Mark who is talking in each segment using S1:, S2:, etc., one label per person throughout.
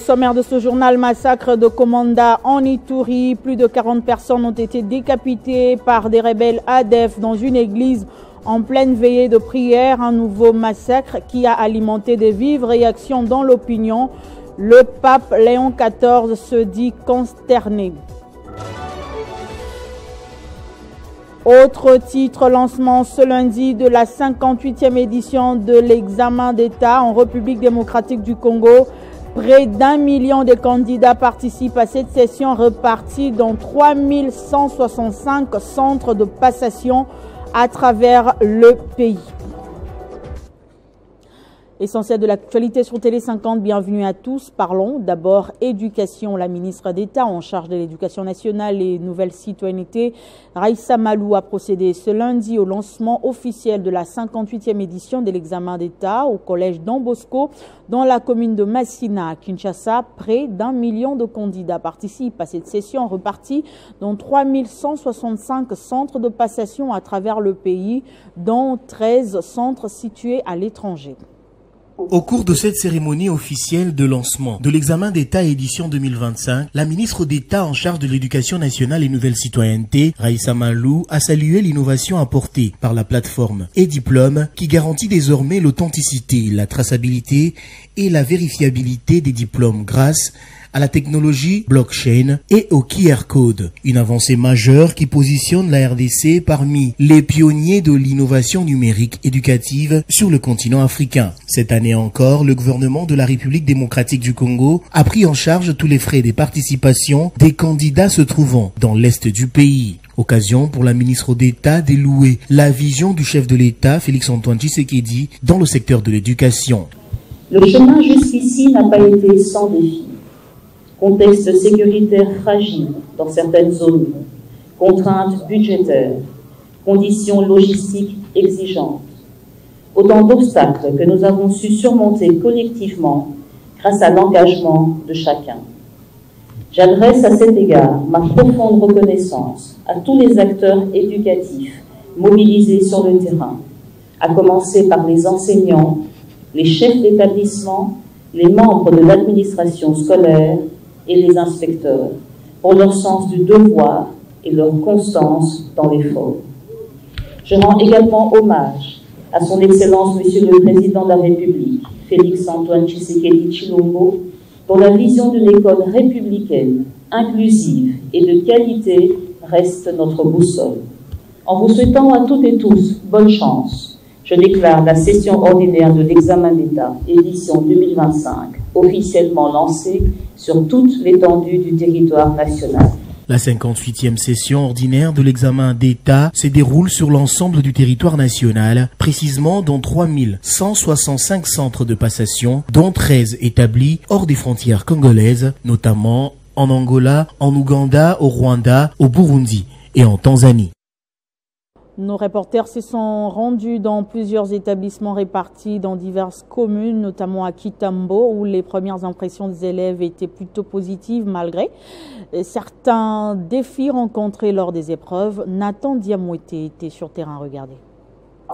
S1: sommaire de ce journal, massacre de Komanda en Ituri. Plus de 40 personnes ont été décapitées par des rebelles ADF dans une église en pleine veillée de prière. Un nouveau massacre qui a alimenté des vives réactions dans l'opinion. Le pape Léon XIV se dit consterné. Autre titre, lancement ce lundi de la 58e édition de l'examen d'État en République démocratique du Congo. Près d'1 million de candidats participent à cette session répartie dans 3165 centres de passation à travers le pays. Essentiel de l'actualité sur Télé 50, bienvenue à tous. Parlons d'abord éducation. La ministre d'État en charge de l'éducation nationale et nouvelle citoyenneté, Raissa Malou, a procédé ce lundi au lancement officiel de la 58e édition de l'examen d'État au collège Don Bosco dans la commune de Massina à Kinshasa. Près d'1 million de candidats participent à cette session repartie dans 3165 centres de passation à travers le pays, dont 13 centres situés à l'étranger.
S2: Au cours de cette cérémonie officielle de lancement de l'examen d'État édition 2025, la ministre d'État en charge de l'éducation nationale et nouvelle citoyenneté, Raissa Malou, a salué l'innovation apportée par la plateforme et diplôme qui garantit désormais l'authenticité, la traçabilité et la vérifiabilité des diplômes grâce à la technologie blockchain et au QR code. Une avancée majeure qui positionne la RDC parmi les pionniers de l'innovation numérique éducative sur le continent africain. Cette année encore, le gouvernement de la République démocratique du Congo a pris en charge tous les frais des participations des candidats se trouvant dans l'est du pays. Occasion pour la ministre d'État d'élouer la vision du chef de l'État, Félix-Antoine Tshisekedi, dans le secteur de l'éducation.
S3: Le chemin jusqu'ici n'a pas été sans défi. Contexte sécuritaire fragile dans certaines zones, contraintes budgétaires, conditions logistiques exigeantes. Autant d'obstacles que nous avons su surmonter collectivement grâce à l'engagement de chacun. J'adresse à cet égard ma profonde reconnaissance à tous les acteurs éducatifs mobilisés sur le terrain, à commencer par les enseignants, les chefs d'établissement, les membres de l'administration scolaire et les inspecteurs, pour leur sens du devoir et leur constance dans l'effort. Je rends également hommage à son Excellence Monsieur le Président de la République, Félix-Antoine Tshisekedi Tshilombo, dont la vision d'une école républicaine, inclusive et de qualité reste notre boussole. En vous souhaitant à toutes et tous bonne chance, je déclare la session ordinaire de l'examen d'État, édition 2025, officiellement lancée sur toute l'étendue du territoire national.
S2: La 58e session ordinaire de l'examen d'État se déroule sur l'ensemble du territoire national, précisément dans 3165 centres de passation, dont 13 établis hors des frontières congolaises, notamment en Angola, en Ouganda, au Rwanda, au Burundi et en Tanzanie.
S1: Nos reporters se sont rendus dans plusieurs établissements répartis dans diverses communes, notamment à Kitambo, où les premières impressions des élèves étaient plutôt positives malgré certains défis rencontrés lors des épreuves. Nathan Diamouete était sur terrain, regardez.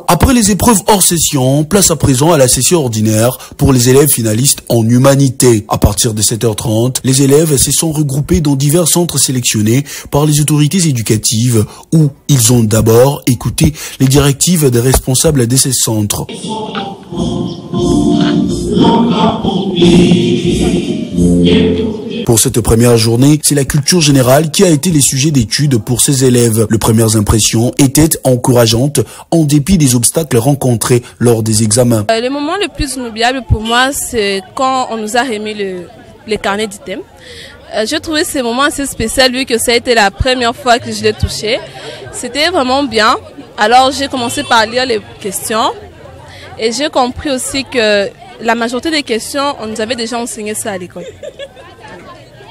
S4: Après les épreuves hors session, place à présent à la session ordinaire pour les élèves finalistes en humanité. À partir de 7h30, les élèves se sont regroupés dans divers centres sélectionnés par les autorités éducatives où ils ont d'abord écouté les directives des responsables de ces centres. Pour cette première journée, c'est la culture générale qui a été le sujet d'études pour ces élèves. Les premières impressions étaient encourageantes en dépit des obstacles rencontrés lors des examens.
S5: Le moment le plus inoubliable pour moi, c'est quand on nous a remis les carnets d'items. J'ai trouvé ce moment assez spécial vu que ça a été la première fois que je l'ai touché. C'était vraiment bien. Alors j'ai commencé par lire les questions et j'ai compris aussi que la majorité des questions, on nous avait déjà enseigné ça à l'école.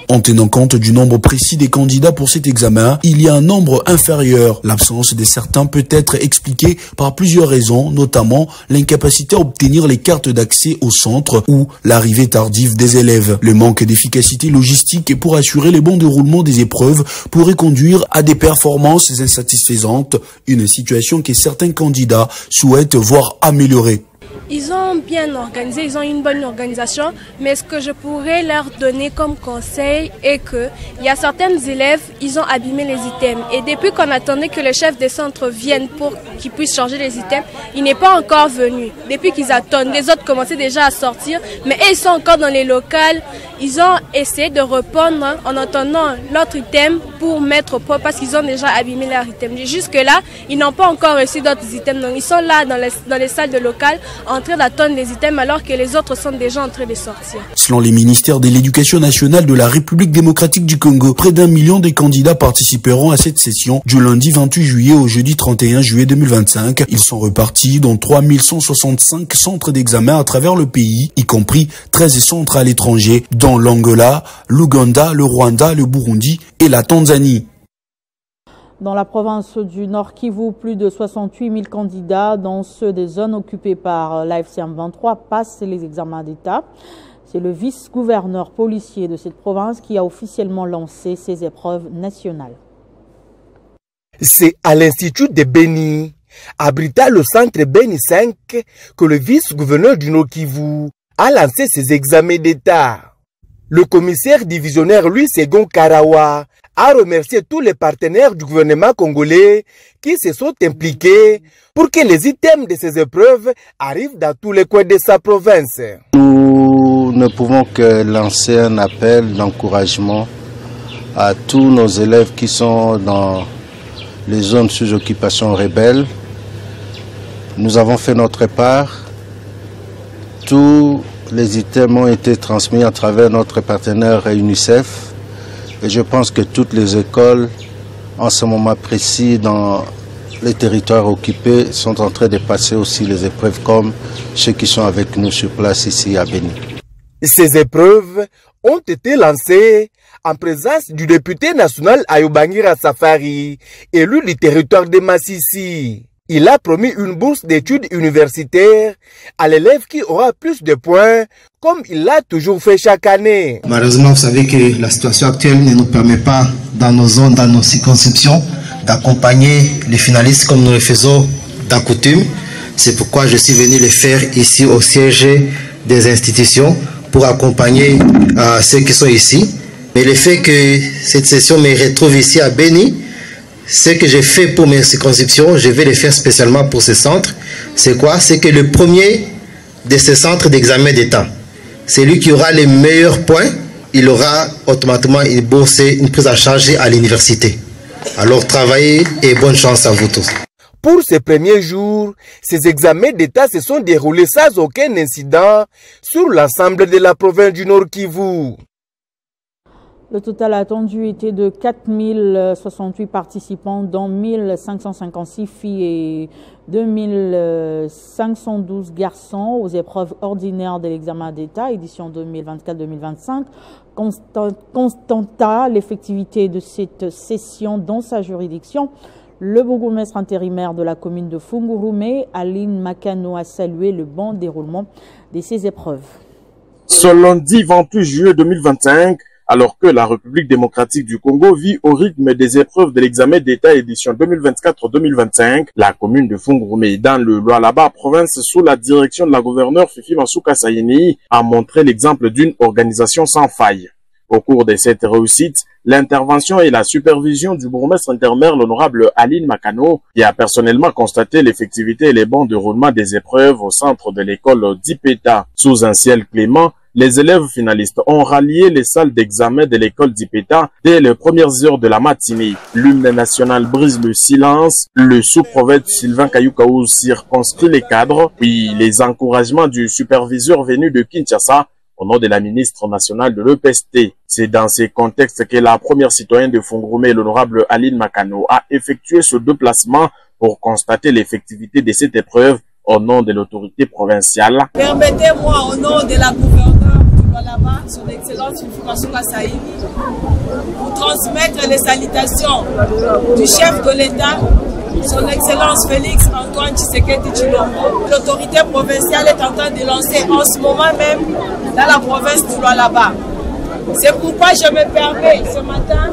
S4: En tenant compte du nombre précis des candidats pour cet examen, il y a un nombre inférieur. L'absence de certains peut être expliquée par plusieurs raisons, notamment l'incapacité à obtenir les cartes d'accès au centre ou l'arrivée tardive des élèves. Le manque d'efficacité logistique pour assurer le bon déroulement des épreuves pourrait conduire à des performances insatisfaisantes, une situation que certains candidats souhaitent voir améliorée.
S6: Ils ont bien organisé, ils ont une bonne organisation, mais ce que je pourrais leur donner comme conseil est que il y a certains élèves, ils ont abîmé les items. Et depuis qu'on attendait que le chef des centres vienne pour qu'il puisse changer les items, il n'est pas encore venu. Depuis qu'ils attendent, les autres commençaient déjà à sortir, mais eux, ils sont encore dans les locales. Ils ont essayé de répondre en attendant l'autre item pour mettre propre parce qu'ils ont déjà abîmé leur item. Jusque-là, ils n'ont pas encore reçu d'autres items. Donc, ils sont là dans les salles de local en train d'attendre les items alors que les autres sont déjà en train de sortir.
S4: Selon les ministères de l'Éducation nationale de la République démocratique du Congo, près d'1 million de candidats participeront à cette session du lundi 28 juillet au jeudi 31 juillet 2025. Ils sont repartis dans 3165 centres d'examen à travers le pays, y compris 13 centres à l'étranger, dont l'Angola, l'Ouganda, le Rwanda, le Burundi et la Tanzanie.
S1: Dans la province du Nord Kivu, plus de 68 000 candidats, dont ceux des zones occupées par l'AFC M23, passent les examens d'État. C'est le vice-gouverneur policier de cette province qui a officiellement lancé ces épreuves nationales.
S7: C'est à l'Institut de Beni, abritant le centre Beni 5, que le vice-gouverneur du Nord Kivu a lancé ses examens d'État. Le commissaire divisionnaire Louis Segon Karawa a remercié tous les partenaires du gouvernement congolais qui se sont impliqués pour que les items de ces épreuves arrivent dans tous les coins de sa province.
S8: Nous ne pouvons que lancer un appel d'encouragement à tous nos élèves qui sont dans les zones sous occupation rebelle. Nous avons fait notre part. Tous les items ont été transmis à travers notre partenaire UNICEF. Et je pense que toutes les écoles, en ce moment précis, dans les territoires occupés, sont en train de passer aussi les épreuves comme ceux qui sont avec nous sur place ici à Beni.
S7: Ces épreuves ont été lancées en présence du député national Ayubangira Safari, élu du territoire de Massissi. Il a promis une bourse d'études universitaires à l'élève qui aura plus de points, comme il l'a toujours fait chaque année.
S9: Malheureusement, vous savez que la situation actuelle ne nous permet pas, dans nos zones, dans nos circonscriptions, d'accompagner les finalistes comme nous le faisons d'accoutume. C'est pourquoi je suis venu le faire ici au siège des institutions pour accompagner ceux qui sont ici. Mais le fait que cette session me retrouve ici à Beni, ce que j'ai fait pour mes circonscriptions, je vais le faire spécialement pour ce centre. C'est quoi? C'est que le premier de ces centres d'examen d'État, celui qui aura les meilleurs points, il aura automatiquement une bourse, une prise en charge à l'université. Alors travaillez et bonne chance à vous tous.
S7: Pour ces premiers jours, ces examens d'État se sont déroulés sans aucun incident sur l'ensemble de la province du Nord Kivu.
S1: Le total attendu était de 4068 participants, dont 1556 filles et 2512 garçons aux épreuves ordinaires de l'examen d'État, édition 2024-2025. Constata l'effectivité de cette session dans sa juridiction. Le bourgmestre intérimaire de la commune de Fungurume, Aline Makano, a salué le bon déroulement de ces épreuves.
S10: Ce lundi 28 juillet 2025, alors que la République démocratique du Congo vit au rythme des épreuves de l'examen d'État édition 2024-2025, la commune de Fungurume, dans le Lualaba province, sous la direction de la gouverneure Fifi Masuka Sayeni, a montré l'exemple d'une organisation sans faille. Au cours de cette réussite, l'intervention et la supervision du bourgmestre intérimaire, l'honorable Aline Makano, qui a personnellement constaté l'effectivité et les bons déroulements des épreuves au centre de l'école d'Ipeta. Sous un ciel clément, les élèves finalistes ont rallié les salles d'examen de l'école d'Ipeta dès les premières heures de la matinée. L'hymne national brise le silence, le sous-prophète Sylvain Kayukaou circonscrit les cadres, puis les encouragements du superviseur venu de Kinshasa au nom de la ministre nationale de l'EPST. C'est dans ces contextes que la première citoyenne de Fungurume, l'honorable Aline Makano, a effectué ce déplacement pour constater l'effectivité de cette épreuve au nom de l'autorité provinciale.
S11: Permettez-moi, au nom de la gouverneure du Lualaba, son excellence Fifi Masuka Sayeni, pour transmettre les salutations du chef de l'État, son excellence Félix Antoine Tshisekedi Tshilombo. L'autorité provinciale est en train de lancer en ce moment même dans la province du Lualaba. C'est pourquoi je me permets ce matin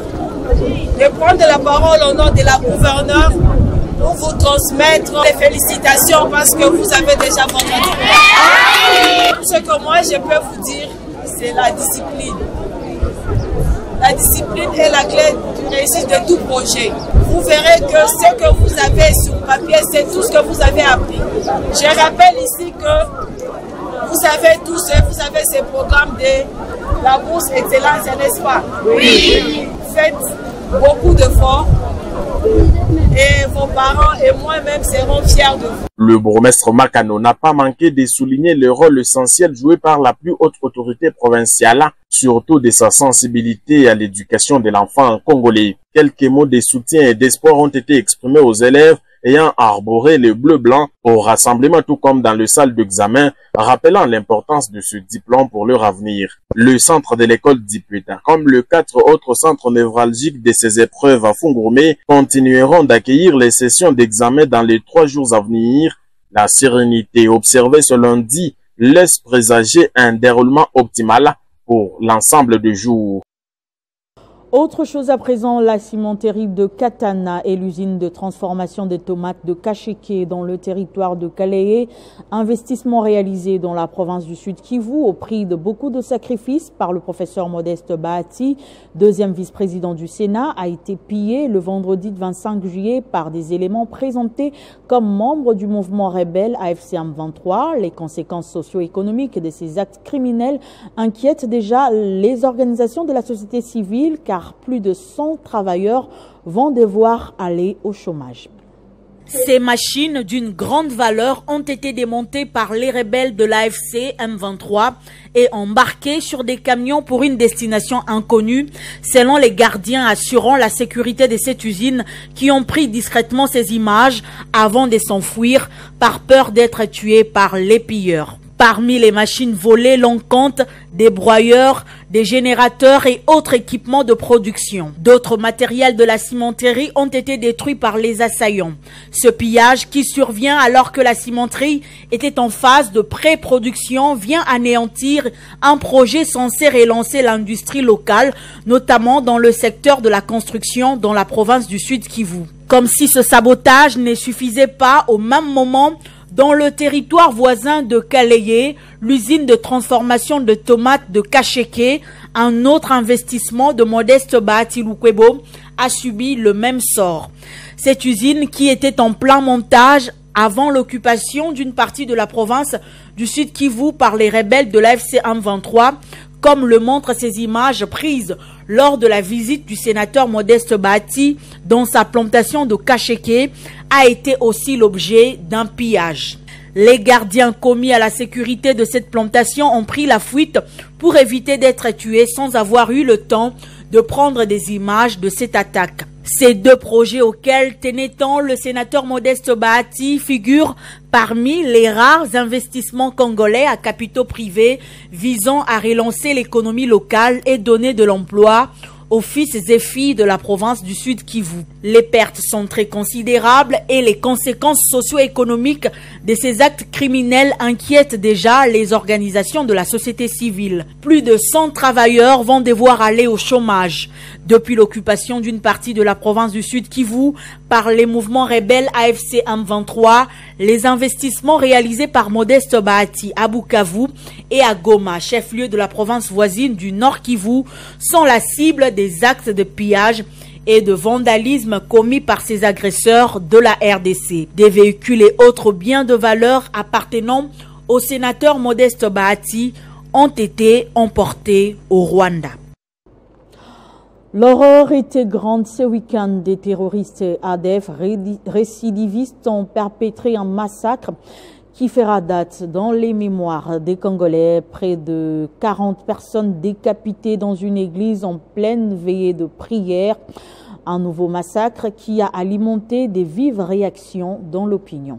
S11: de prendre la parole au nom de la gouverneure pour vous transmettre les félicitations parce que vous avez déjà votre diplôme. Tout ce que moi je peux vous dire, c'est la discipline. La discipline est la clé du réussite de tout projet. Vous verrez que ce que vous avez sur papier, c'est tout ce que vous avez appris. Je rappelle ici que vous avez tous, vous avez ces programmes de la bourse excellence, n'est-ce pas? Oui. Faites beaucoup d'efforts et vos parents et moi-même seront fiers de vous.
S10: Le bourgmestre Makano n'a pas manqué de souligner le rôle essentiel joué par la plus haute autorité provinciale, surtout de sa sensibilité à l'éducation de l'enfant congolais. Quelques mots de soutien et d'espoir ont été exprimés aux élèves ayant arboré le bleu-blanc au rassemblement, tout comme dans le salle d'examen, rappelant l'importance de ce diplôme pour leur avenir. Le centre de l'école d'Ipueta, comme les 4 autres centres névralgiques de ces épreuves à Fungourmé, continueront d'accueillir les sessions d'examen dans les 3 jours à venir. La sérénité observée ce lundi laisse présager un déroulement optimal pour l'ensemble des jours.
S1: Autre chose à présent, la cimenterie de Katana et l'usine de transformation des tomates de Kacheke dans le territoire de Kaleye. Investissement réalisé dans la province du Sud Kivu au prix de beaucoup de sacrifices par le professeur Modeste Bahati, deuxième vice-président du Sénat, a été pillé le vendredi 25 juillet par des éléments présentés comme membres du mouvement rebelle AFC M23. Les conséquences socio-économiques de ces actes criminels inquiètent déjà les organisations de la société civile car plus de 100 travailleurs vont devoir aller au chômage.
S12: Ces machines d'une grande valeur ont été démontées par les rebelles de l'AFC M23 et embarquées sur des camions pour une destination inconnue, selon les gardiens assurant la sécurité de cette usine qui ont pris discrètement ces images avant de s'enfuir par peur d'être tués par les pilleurs. Parmi les machines volées, l'on compte des broyeurs, des générateurs et autres équipements de production. D'autres matériels de la cimenterie ont été détruits par les assaillants. Ce pillage, qui survient alors que la cimenterie était en phase de pré-production, vient anéantir un projet censé relancer l'industrie locale, notamment dans le secteur de la construction dans la province du Sud Kivu. Comme si ce sabotage ne suffisait pas, au même moment, dans le territoire voisin de Kaleye, l'usine de transformation de tomates de Kacheke, un autre investissement de Modeste Bahati Lukwebo, a subi le même sort. Cette usine, qui était en plein montage avant l'occupation d'une partie de la province du Sud Kivu par les rebelles de l'AFC M23, comme le montrent ces images prises lors de la visite du sénateur Modeste Bahati dans sa plantation de Kacheke, a été aussi l'objet d'un pillage. Les gardiens commis à la sécurité de cette plantation ont pris la fuite pour éviter d'être tués sans avoir eu le temps de prendre des images de cette attaque. Ces 2 projets auxquels tenait tant le sénateur Modeste Bahati figurent parmi les rares investissements congolais à capitaux privés visant à relancer l'économie locale et donner de l'emploi aux fils et filles de la province du Sud Kivu. Les pertes sont très considérables et les conséquences socio-économiques de ces actes criminels inquiètent déjà les organisations de la société civile. Plus de 100 travailleurs vont devoir aller au chômage. Depuis l'occupation d'une partie de la province du Sud Kivu par les mouvements rebelles AFC M23, les investissements réalisés par Modeste Bahati à Bukavu et à Goma, chef-lieu de la province voisine du Nord Kivu, sont la cible des actes de pillage et de vandalisme commis par ces agresseurs de la RDC. Des véhicules et autres biens de valeur appartenant au sénateur Modeste Bahati ont été emportés au Rwanda.
S1: L'horreur était grande ce week-end. Des terroristes ADF récidivistes ont perpétré un massacre qui fera date dans les mémoires des Congolais. Près de 40 personnes décapitées dans une église en pleine veillée de prière. Un nouveau massacre qui a alimenté des vives réactions dans l'opinion.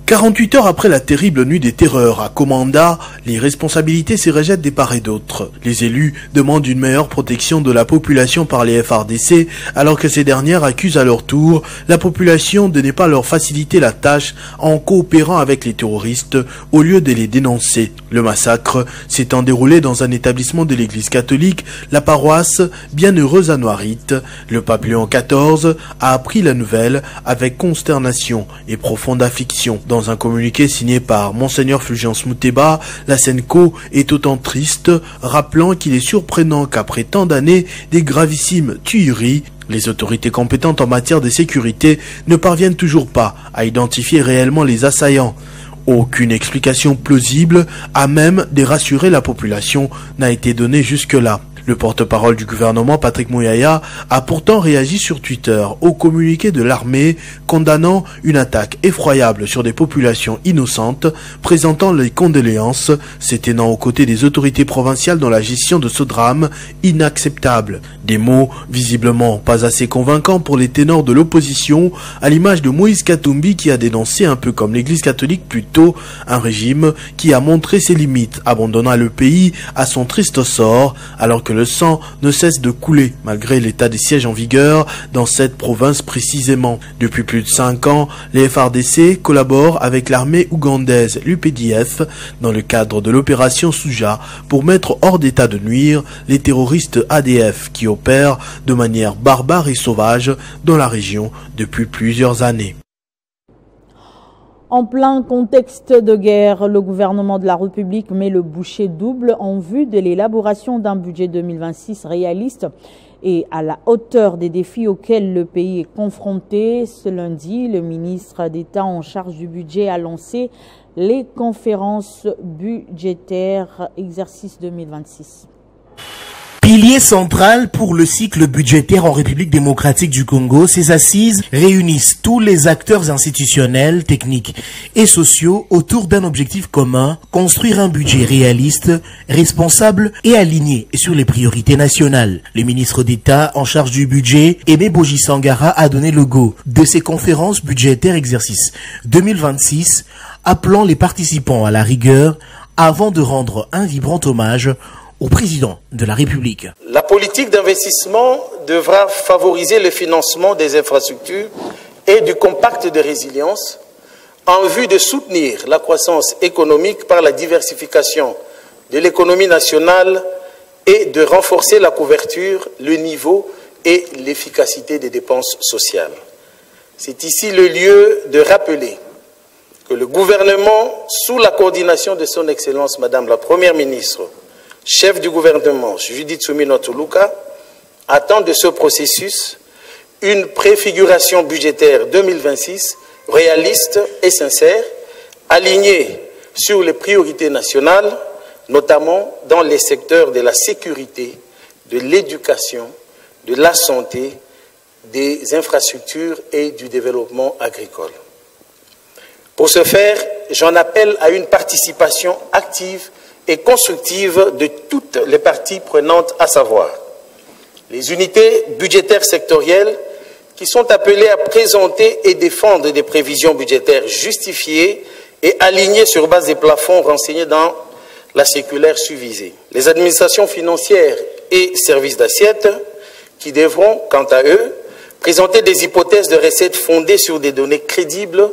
S2: 48 heures après la terrible nuit des terreurs à Komanda, les responsabilités se rejettent des part et d'autre. Les élus demandent une meilleure protection de la population par les FARDC, alors que ces dernières accusent à leur tour la population de ne pas leur faciliter la tâche en coopérant avec les terroristes au lieu de les dénoncer. Le massacre s'étant déroulé dans un établissement de l'église catholique, la paroisse Bienheureuse à Noirit. Le pape Léon XIV a appris la nouvelle avec consternation et profonde affliction. Dans un communiqué signé par Monseigneur Fulgence Mouteba, la Senco est autant triste, rappelant qu'il est surprenant qu'après tant d'années des gravissimes tueries, les autorités compétentes en matière de sécurité ne parviennent toujours pas à identifier réellement les assaillants. Aucune explication plausible à même de rassurer la population n'a été donnée jusque-là. Le porte-parole du gouvernement, Patrick Mouyaya, a pourtant réagi sur Twitter au communiqué de l'armée condamnant une attaque effroyable sur des populations innocentes, présentant les condoléances, s'étendant aux côtés des autorités provinciales dans la gestion de ce drame inacceptable. Des mots visiblement pas assez convaincants pour les ténors de l'opposition, à l'image de Moïse Katumbi qui a dénoncé, un peu comme l'Église catholique plus tôt, un régime qui a montré ses limites, abandonnant le pays à son triste sort, alors que le sang ne cesse de couler malgré l'état des sièges en vigueur dans cette province précisément. Depuis plus de 5 ans, les FARDC collaborent avec l'armée ougandaise, l'UPDF, dans le cadre de l'opération Souja pour mettre hors d'état de nuire les terroristes ADF qui opèrent de manière barbare et sauvage dans la région depuis plusieurs années.
S1: En plein contexte de guerre, le gouvernement de la République met le bouchée double en vue de l'élaboration d'un budget 2026 réaliste et à la hauteur des défis auxquels le pays est confronté. Ce lundi, le ministre d'État en charge du budget a lancé les conférences budgétaires exercice 2026.
S2: Pilier central pour le cycle budgétaire en République démocratique du Congo, ces assises réunissent tous les acteurs institutionnels, techniques et sociaux autour d'un objectif commun, construire un budget réaliste, responsable et aligné sur les priorités nationales. Le ministre d'État en charge du budget, Aimé Boji Sangara, a donné le go de ces conférences budgétaires exercice 2026, appelant les participants à la rigueur avant de rendre un vibrant hommage au président de la République.
S13: La politique d'investissement devra favoriser le financement des infrastructures et du compact de résilience en vue de soutenir la croissance économique par la diversification de l'économie nationale et de renforcer la couverture, le niveau et l'efficacité des dépenses sociales. C'est ici le lieu de rappeler que le gouvernement, sous la coordination de son Excellence Madame la Première ministre, chef du gouvernement, Judith Suminwa Tuluka, attend de ce processus une préfiguration budgétaire 2026 réaliste et sincère, alignée sur les priorités nationales, notamment dans les secteurs de la sécurité, de l'éducation, de la santé, des infrastructures et du développement agricole. Pour ce faire, j'en appelle à une participation active et constructive de toutes les parties prenantes, à savoir les unités budgétaires sectorielles qui sont appelées à présenter et défendre des prévisions budgétaires justifiées et alignées sur base des plafonds renseignés dans la circulaire suivisée. Les administrations financières et services d'assiette qui devront, quant à eux, présenter des hypothèses de recettes fondées sur des données crédibles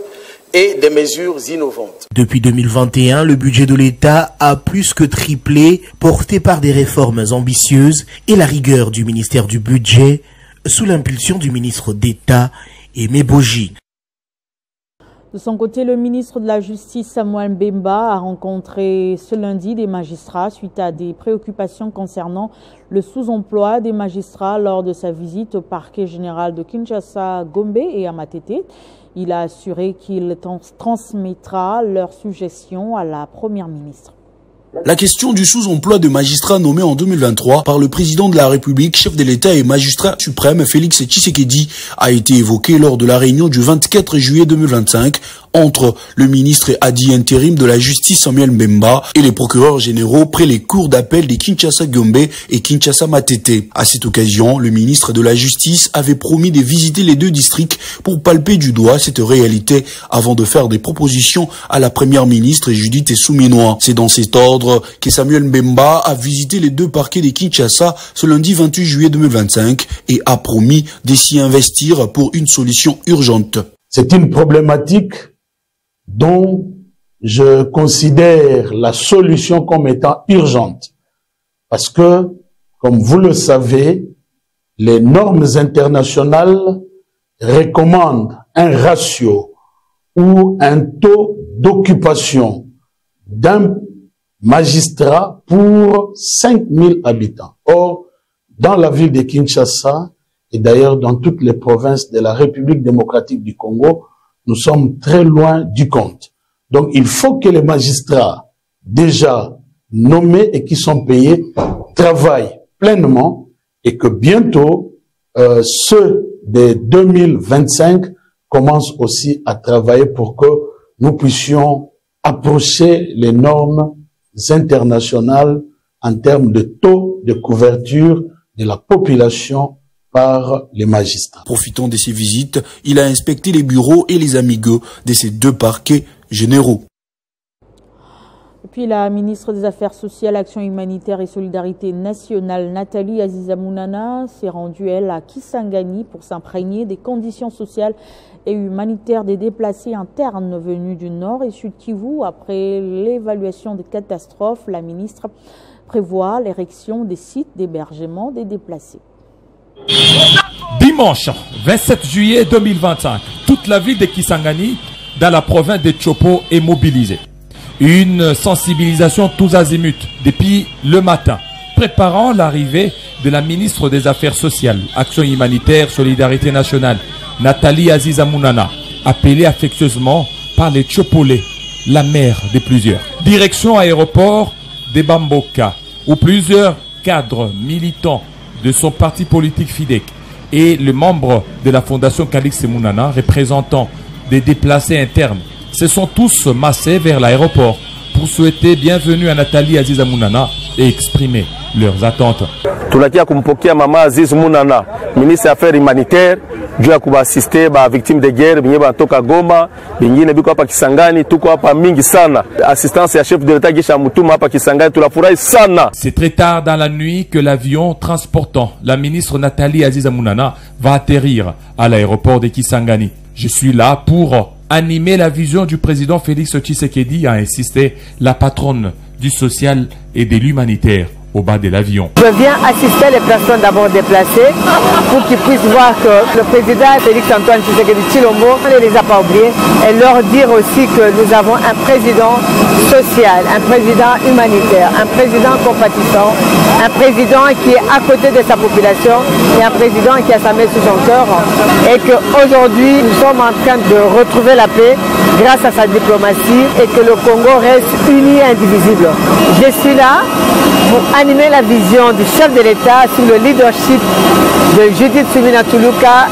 S13: et des mesures innovantes.
S2: Depuis 2021, le budget de l'État a plus que triplé, porté par des réformes ambitieuses et la rigueur du ministère du Budget, sous l'impulsion du ministre d'État, Aimé Boji.
S1: De son côté, le ministre de la Justice, Samuel Mbemba, a rencontré ce lundi des magistrats suite à des préoccupations concernant le sous-emploi des magistrats lors de sa visite au parquet général de Kinshasa, Gombe et à Matete. Il a assuré qu'il transmettra leurs suggestions à la Première ministre.
S4: La question du sous-emploi de magistrats nommés en 2023 par le président de la République, chef de l'État et magistrat suprême Félix Tshisekedi a été évoquée lors de la réunion du 24 juillet 2025 entre le ministre Adi intérim de la Justice Samuel Mbemba et les procureurs généraux près les cours d'appel de Kinshasa-Gombe et Kinshasa-Matete. À cette occasion, le ministre de la Justice avait promis de visiter les deux districts pour palper du doigt cette réalité avant de faire des propositions à la première ministre Judith Souminois. C'est dans cet ordre que Samuel Mbemba a visité les deux parquets de Kinshasa ce lundi 28 juillet 2025 et a promis de s'y investir pour une solution urgente.
S14: C'est une problématique dont je considère la solution comme étant urgente. Parce que, comme vous le savez, les normes internationales recommandent un ratio ou un taux d'occupation d'un magistrat pour 5000 habitants. Or, dans la ville de Kinshasa, et d'ailleurs dans toutes les provinces de la République démocratique du Congo, nous sommes très loin du compte. Donc, il faut que les magistrats déjà nommés et qui sont payés travaillent pleinement et que bientôt, ceux de 2025 commencent aussi à travailler pour que nous puissions approcher les normes internationales en termes de taux de couverture de la population par les magistrats.
S4: Profitant de ces visites, il a inspecté les bureaux et les amigueux de ces deux parquets généraux.
S1: Et puis la ministre des Affaires sociales, Action humanitaire et solidarité nationale, Nathalie Aziza-Mounana, s'est rendue, elle, à Kisangani pour s'imprégner des conditions sociales et humanitaires des déplacés internes venus du Nord et Sud Kivu. Après l'évaluation des catastrophes, la ministre prévoit l'érection des sites d'hébergement des déplacés.
S15: Dimanche 27 juillet 2025, toute la ville de Kisangani, dans la province de Chopo, est mobilisée. Une sensibilisation tous azimuts depuis le matin, préparant l'arrivée de la ministre des Affaires sociales, Action humanitaire, solidarité nationale, Nathalie Aziza-Mounana, appelée affectueusement par les Chopolais, la mère de plusieurs. Direction aéroport de Bamboka, où plusieurs cadres militants de son parti politique FIDEC et le membre de la fondation Calix Mounana, représentant des déplacés internes, se sont tous massés vers l'aéroport pour souhaiter bienvenue à Nathalie Aziza-Mounana et exprimer leurs attentes.
S16: Tunakia kumpokea mama Aziz Mounana, ministre des Affaires humanitaires, juu ya kuassiste ba victimes de guerre, binye banatoka Goma, bingine biko hapa Kisangani, tuko hapa mingi sana. Assistance ya chef de l'État Gisha Mutuma hapa Kisangani, tunafurahi sana.
S15: C'est très tard dans la nuit que l'avion transportant la ministre Nathalie Aziza-Mounana va atterrir à l'aéroport de Kisangani. Je suis là pour animer la vision du président Félix Tshisekedi, a insisté la patronne du social et de l'humanitaire au bas de l'avion.
S17: Je viens assister les personnes d'abord déplacées pour qu'ils puissent voir que le président Félix Antoine Tshisekedi Tshilombo ne les a pas oubliés et leur dire aussi que nous avons un président social, un président humanitaire, un président compatissant, un président qui est à côté de sa population et un président qui a sa main sur son cœur et qu'aujourd'hui nous sommes en train de retrouver la paix grâce à sa diplomatie et que le Congo reste uni et indivisible. Je suis là pour animer la vision du chef de l'État sous le leadership de Judith Suminwa Tuluka,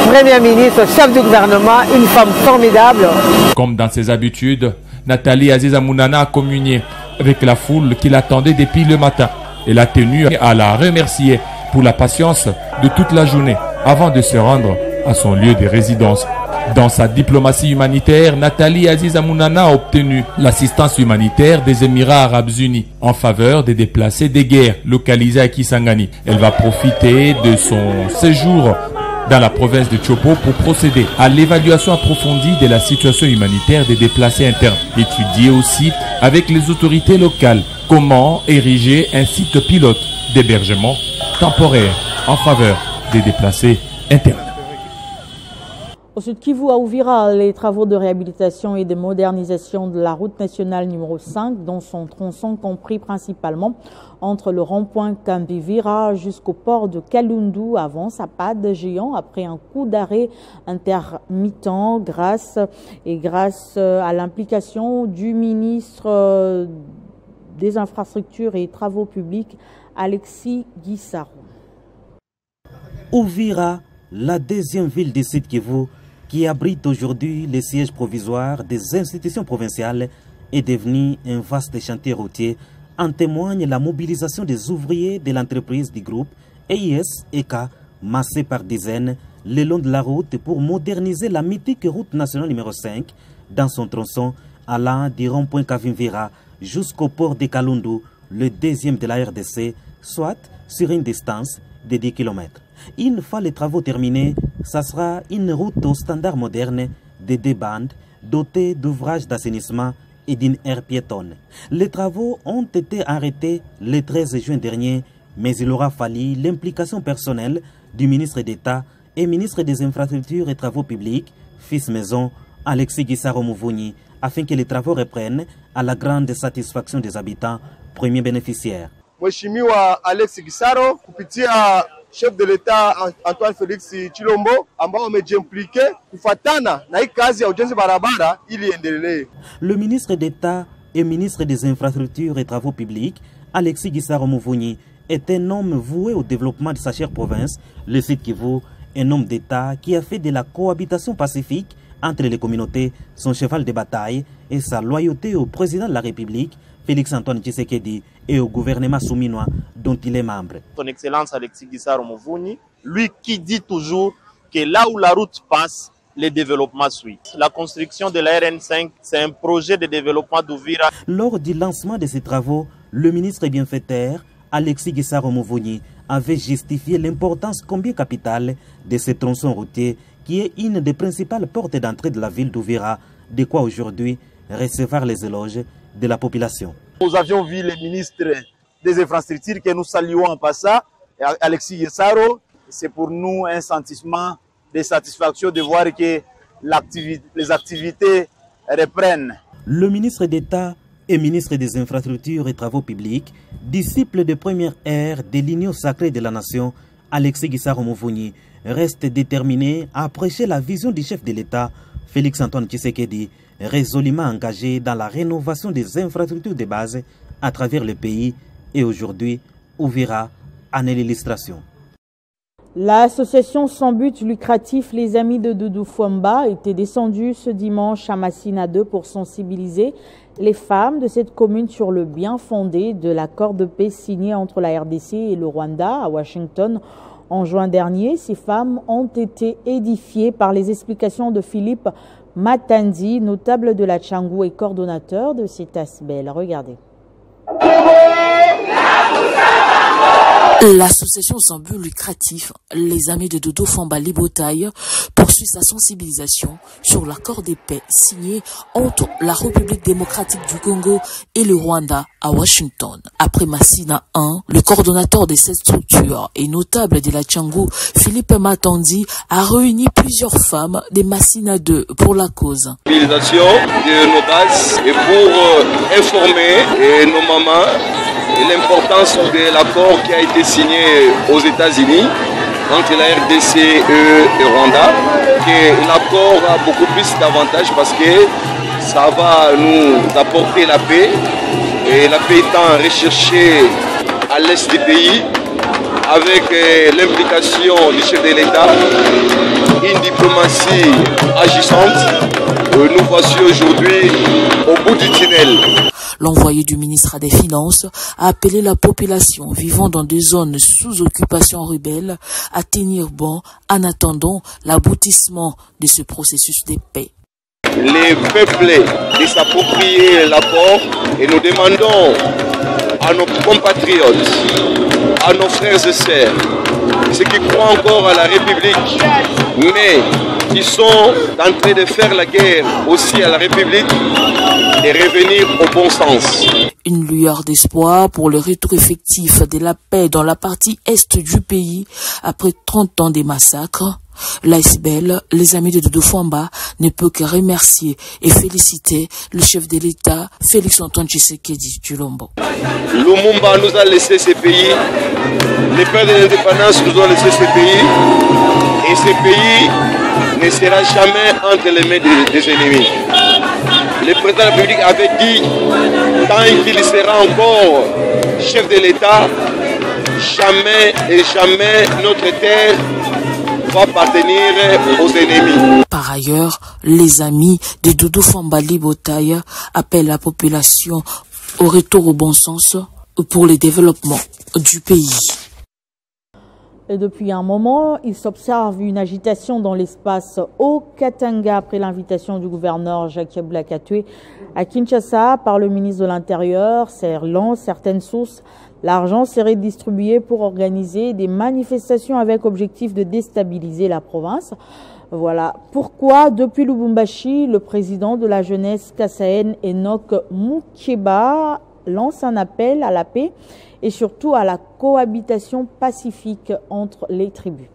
S17: Première ministre, chef du gouvernement, une femme formidable.
S15: Comme dans ses habitudes, Nathalie Aziza-Mounana a communié avec la foule qui l'attendait depuis le matin. Elle a tenu à la remercier pour la patience de toute la journée avant de se rendre à son lieu de résidence. Dans sa diplomatie humanitaire, Nathalie Aziza-Mounana a obtenu l'assistance humanitaire des Émirats Arabes Unis en faveur des déplacés des guerres localisés à Kisangani. Elle va profiter de son séjour dans la province de Chopo pour procéder à l'évaluation approfondie de la situation humanitaire des déplacés internes. Étudier aussi avec les autorités locales comment ériger un site pilote d'hébergement temporaire en faveur des déplacés internes.
S1: Au Sud Kivu, à Uvira, les travaux de réhabilitation et de modernisation de la route nationale numéro 5, dont son tronçon compris principalement entre le rond-point Kambivira jusqu'au port de Kalundu, avancent à pas de géant après un coup d'arrêt intermittent grâce à l'implication du ministre des infrastructures et travaux publics, Alexis Guissaro.
S18: Uvira, la deuxième ville du Sud Kivu, qui abrite aujourd'hui les sièges provisoires des institutions provinciales, est devenue un vaste chantier routier. En témoigne la mobilisation des ouvriers de l'entreprise du groupe EIS-EK, massés par dizaines le long de la route pour moderniser la mythique route nationale numéro 5 dans son tronçon allant du rond-point Kavimvira jusqu'au port de Kalundu, le deuxième de la RDC, soit sur une distance de 10 km. Une fois les travaux terminés, ça sera une route au standard moderne de 2 bandes dotée d'ouvrages d'assainissement et d'une aire piétonne. Les travaux ont été arrêtés le 13 juin dernier, mais il aura fallu l'implication personnelle du ministre d'État et ministre des Infrastructures et Travaux Publics, fils maison, Alexis Guissaro Muvunyi, afin que les travaux reprennent à la grande satisfaction des habitants, premiers bénéficiaires.
S19: Mheshimiwa Alexis Guissaro kupitia chef de l'État Antoine Félix Tshilombo ambao wamejiimplike kufatana na hii kazi ya ujenzi barabara ili endelee. Le
S18: ministre d'État et ministre des Infrastructures et Travaux Publics, Alexis Guissaro Muvunyi, est un homme voué au développement de sa chère province, le Sud Kivu, un homme d'État qui a fait de la cohabitation pacifique entre les communautés son cheval de bataille et sa loyauté au président de la République, Félix-Antoine Tshisekedi, et au gouvernement souminois dont il est membre.
S20: Son Excellence Alexis Guissaro Muvunyi, lui qui dit toujours que là où la route passe, le développement suit. La construction de la RN5, c'est un projet de développement d'Uvira.
S18: Lors du lancement de ces travaux, le ministre bienfaiteur, Alexis Guissaro Muvunyi, avait justifié l'importance combien capitale de ce tronçon routier qui est une des principales portes d'entrée de la ville d'Uvira, de quoi aujourd'hui recevoir les éloges de la population.
S20: Nous avions vu le ministre des Infrastructures que nous saluons en passant, Alexis Guissaro. C'est pour nous un sentiment de satisfaction de voir que les activités reprennent.
S18: Le ministre d'État et ministre des Infrastructures et Travaux Publics, disciple de première ère de l'Union sacrée de la nation, Alexis Guissaro Muvunyi, reste déterminé à prêcher la vision du chef de l'État, Félix-Antoine Tshisekedi, résolument engagé dans la rénovation des infrastructures de base à travers le pays et aujourd'hui Uvira en est l'illustration.
S1: L'association sans but lucratif Les Amis de Doudou Fwamba était descendue ce dimanche à Massina 2 pour sensibiliser les femmes de cette commune sur le bien fondé de l'accord de paix signé entre la RDC et le Rwanda à Washington en juin dernier. Ces femmes ont été édifiées par les explications de Philippe Matandi, notable de la Tchangou et coordonnateur de cet ASBEL. Regardez.
S21: L'association sans but lucratif Les Amis de Doudou Fwamba Libotaï poursuit sa sensibilisation sur l'accord de paix signé entre la République démocratique du Congo et le Rwanda à Washington. Après Massina 1, le coordonnateur de cette structure et notable de la Tchangou, Philippe Matandi, a réuni plusieurs femmes de Massina 2 pour la cause.
S22: Mobilisation de nos bases et pour informer nos mamans et l'importance de l'accord qui a été signé aux États-Unis entre la RDC et le Rwanda, que l'accord a beaucoup plus d'avantages parce que ça va nous apporter la paix, et la paix étant recherchée à l'est du pays, avec l'implication du chef de l'État, une diplomatie agissante. Nous voici aujourd'hui au bout du tunnel.
S21: L'envoyé du ministre des Finances a appelé la population vivant dans des zones sous occupation rebelle à tenir bon en attendant l'aboutissement de ce processus de paix.
S22: Les peuples de s'approprier l'accord et nous demandons à nos compatriotes, à nos frères et sœurs, ceux qui croient encore à la République, mais qui sont en train de faire la guerre aussi à la République, et revenir au bon sens.
S21: Une lueur d'espoir pour le retour effectif de la paix dans la partie est du pays après 30 ans de massacres. L'ASBEL, les Amis de Doudou Fwamba, ne peut que remercier et féliciter le chef de l'État, Félix-Antoine Tshisekedi Tshilombo.
S22: Lumumba nous a laissé ce pays, les pères de l'indépendance nous ont laissé ce pays, et ce pays ne sera jamais entre les mains des ennemis. Le président de la République avait dit, tant qu'il sera encore chef de l'État, jamais et jamais notre terre va appartenir aux ennemis.
S21: Par ailleurs, les amis de Doudou Fambali Botaya appellent la population au retour au bon sens pour le développement du pays.
S1: Et depuis un moment, il s'observe une agitation dans l'espace au Katanga après l'invitation du gouverneur Jacques Yabula Katwe à Kinshasa par le ministre de l'Intérieur. Selon certaines sources, l'argent serait distribué pour organiser des manifestations avec objectif de déstabiliser la province. Voilà pourquoi, depuis Lubumbashi, le président de la jeunesse kassaïenne, Enoch Moukeba, lance un appel à la paix et surtout à la cohabitation pacifique entre les tribus.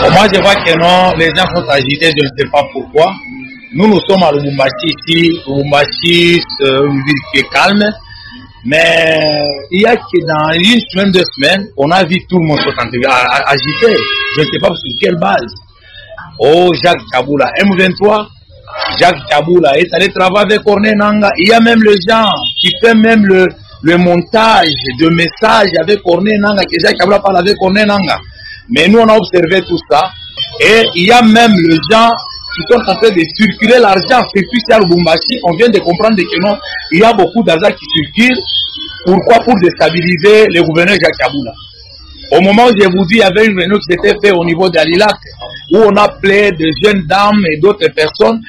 S3: Moi, je vois que non, les gens sont agités, je ne sais pas pourquoi. Nous sommes à Lubumbashi ici. Lubumbashi, c'est une ville qui est calme. Mais il y a que dans une semaine, 2 semaines, on a vu tout le monde agité. Je ne sais pas sur quelle base. Oh, Jacques Kaboula, M23. Jacques Kaboula est allé travailler avec Corneille Nanga. Il y a même les gens qui font même le montage de messages avec Corneille Nanga, que Jacques Kaboula parle avec Corneille Nanga. Mais nous, on a observé tout ça. Et il y a même les gens qui sont en train de circuler l'argent. C'est plus à Lubumbashi. On vient de comprendre que non, il y a beaucoup d'argent qui circule. Pourquoi? Pour déstabiliser le gouverneur Jacques Kaboula. Au moment où je vous dis, il y avait une réunion qui s'était faite au niveau d'Alilac, où on a appelé des jeunes dames et d'autres personnes.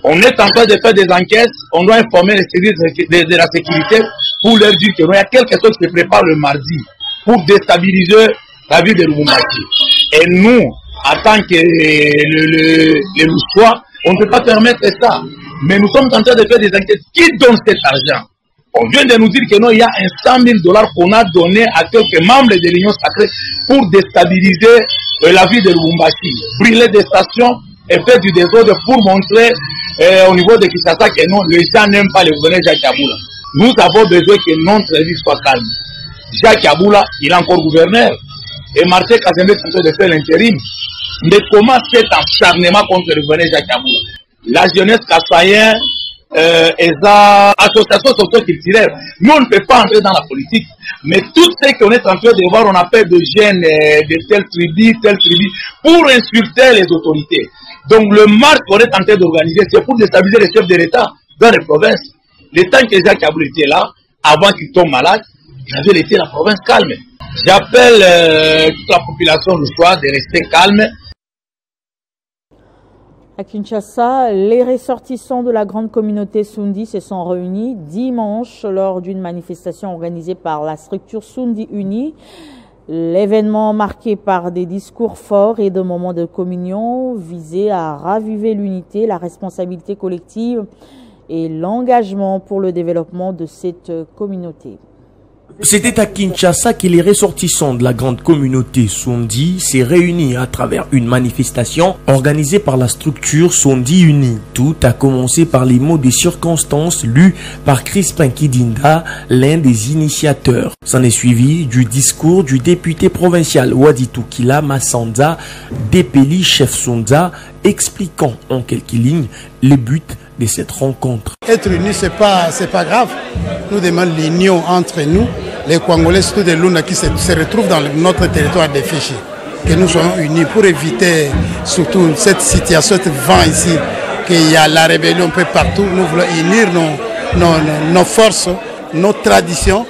S3: On est en train de faire des enquêtes. On doit informer les services de la sécurité pour leur dire qu'il y a quelque chose qui se prépare le mardi pour déstabiliser la ville de Lubumbashi. Et nous, en tant que les Loussois, on ne peut pas permettre ça. Mais nous sommes en train de faire des enquêtes. Qui donne cet argent? On vient de nous dire que non, il y a un $100 000 qu'on a donné à quelques membres de l'Union sacrée pour déstabiliser la ville de Lubumbashi. Brûler des stations et faire du désordre pour montrer au niveau de Kinshasa que non, les gens n'aiment pas le gouverneur Jacques Kaboula. Nous avons besoin que notre ville soit calme. Jacques Kaboula, il est encore gouverneur. Et Martin Kazembe est en train de faire l'intérim. Mais comment cet acharnement contre le gouverneur Jacques Kaboula? La jeunesse kassaïenne, association socio-culturelle, nous on ne peut pas entrer dans la politique. Mais tout ce qu'on est en train de voir, on appelle de jeunes de telle tribu, pour insulter les autorités. Donc le marche qu'on est en train d'organiser, c'est pour déstabiliser les chefs de l'État dans les provinces. Le temps que Jacques Kaboula était là, avant qu'il tombe malade, il avait laissé la province calme. J'appelle toute la population le soir de rester calme.
S1: À Kinshasa, les ressortissants de la grande communauté Sundi se sont réunis dimanche lors d'une manifestation organisée par la structure Sundi Unie. L'événement marqué par des discours forts et de moments de communion visait à raviver l'unité, la responsabilité collective et l'engagement pour le développement de cette communauté.
S2: C'était à Kinshasa que les ressortissants de la grande communauté Sondi s'est réunis à travers une manifestation organisée par la structure Sondi Unie. Tout a commencé par les mots des circonstances lus par Crispin Kidinda, l'un des initiateurs. S'en est suivi du discours du député provincial Waditou Kila Massanda, Depeli Chef Sonda, expliquant en quelques lignes les buts de cette rencontre.
S5: Être unis, c'est pas grave. Nous demandons l'union entre nous, les Congolais, surtout des Luna qui se retrouvent dans notre territoire de Fichi. Que nous soyons unis pour éviter surtout cette situation, ce vent ici, qu'il y a la rébellion un peu partout. Nous voulons unir nos forces, nos traditions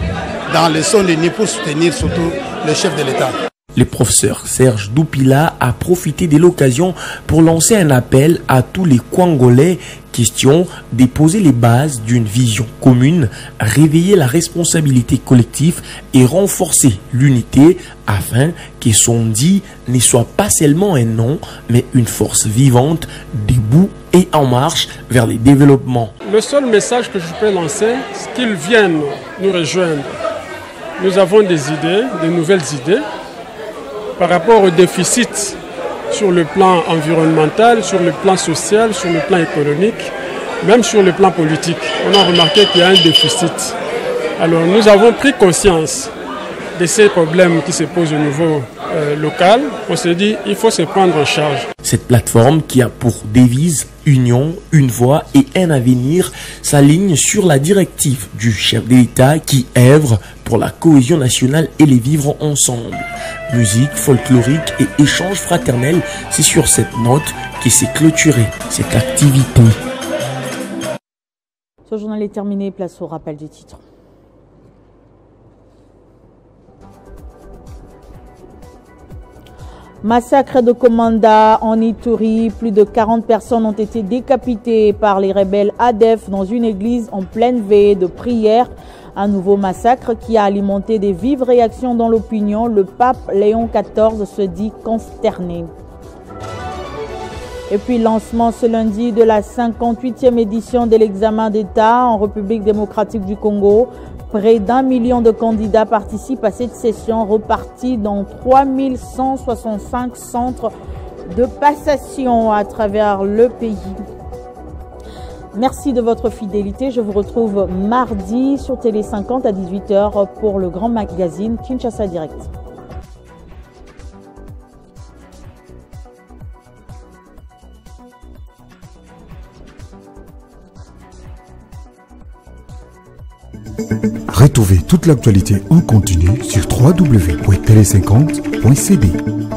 S5: dans le son unis pour soutenir surtout le chef de l'État.
S2: Le professeur Serge Doupila a profité de l'occasion pour lancer un appel à tous les Congolais, question de poser les bases d'une vision commune, réveiller la responsabilité collective et renforcer l'unité afin que Sondi ne soit pas seulement un nom, mais une force vivante, debout et en marche vers le développement.
S23: Le seul message que je peux lancer, c'est qu'ils viennent nous rejoindre. Nous avons des idées, de nouvelles idées, par rapport au déficit sur le plan environnemental, sur le plan social, sur le plan économique, même sur le plan politique. On a remarqué qu'il y a un déficit. Alors nous avons pris conscience de ces problèmes qui se posent au niveau locales, on s'est dit il faut se prendre en charge.
S2: Cette plateforme qui a pour devise Union, une voix et un avenir s'aligne sur la directive du chef de l'État qui œuvre pour la cohésion nationale et les vivre ensemble. Musique folklorique et échange fraternel, c'est sur cette note que s'est clôturée cette activité.
S1: Ce journal est terminé, place au rappel du titre. Massacre de Komanda en Ituri, plus de 40 personnes ont été décapitées par les rebelles ADF dans une église en pleine veille de prière. Un nouveau massacre qui a alimenté des vives réactions dans l'opinion. Le pape Léon XIV se dit consterné. Et puis lancement ce lundi de la 58e édition de l'examen d'État en République démocratique du Congo. Près d'1 million de candidats participent à cette session repartie dans 3165 centres de passation à travers le pays. Merci de votre fidélité. Je vous retrouve mardi sur Télé 50 à 18h pour le grand magazine Kinshasa Direct.
S6: Retrouvez toute l'actualité en continu sur www.tele50.cd.